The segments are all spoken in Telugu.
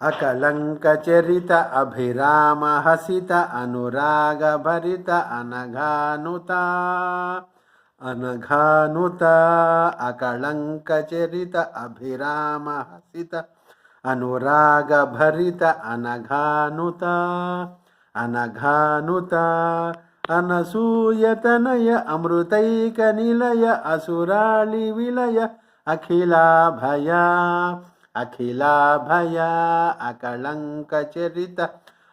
అకళంక చరిత అభిరామ హసిత అనురాగ భరిత అనఘానుత అనఘానుత అకళంక చరిత అభిరామ హసిత అనురాగ భరిత అనఘానుత అనఘానుత అనసూయతనయ అమృతైక నిలయ అసురాళి విలయ అఖిలాభయ అఖిలాభయ అకళంక చరిత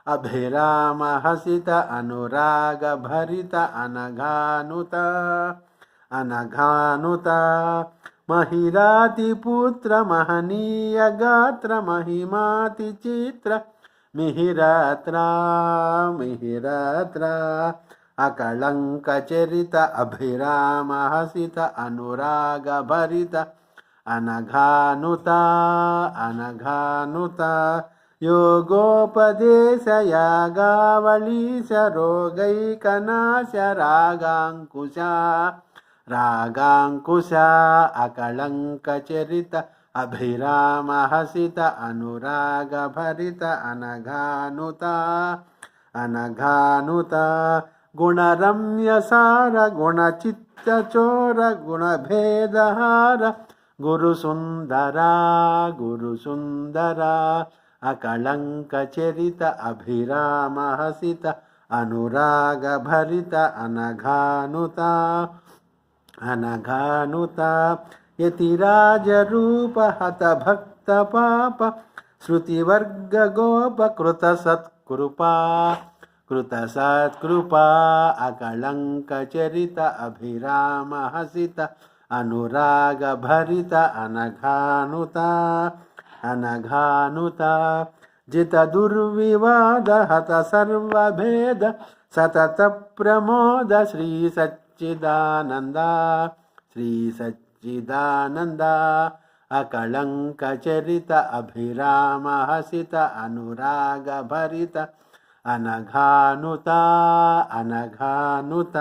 అభిరామ హసిత అనురాగ భరిత అనఘానుత అనఘానుత మహిరాతి పుత్ర మహనీయ గాత్ర మహిమాతి చిత్ర మిహిరాత్ర మిహిరాత్ర అకళంక చరిత అభిరామ హసిత అనురాగ భరిత అనఘానుత అనఘానుత యోగోపదేశ యాగావళీశ రోగైకనాశ రాగాంకుశ రాగాంకుశ అకళంక చరిత అభిరామ హసిత అనురాగ భరిత అనఘానుత అనఘానుత గుణరమ్య సార గుణచిత్త చోర గుణభేదహార గురుసుందర గురుసుందర అకళంక చరిత అభిరామ హసిత అనురాగ భరిత అనఘానుత అనఘానుత యతిరాజ రూప హత భక్త పాప శృతివర్గ గోప కృత సత్కృపా కృత సత్కృపా అకళంక చరిత అభిరామ హసిత అనురాగ భరిత అనఘానుత అనఘానుత జిత దుర్వివాద హత సర్వభేద సతత ప్రమోద శ్రీ సచ్చిదానంద శ్రీ సచ్చిదానంద అకళంక చరిత అభిరామ హసిత అనురాగ భరిత అనఘానుత అనఘానుత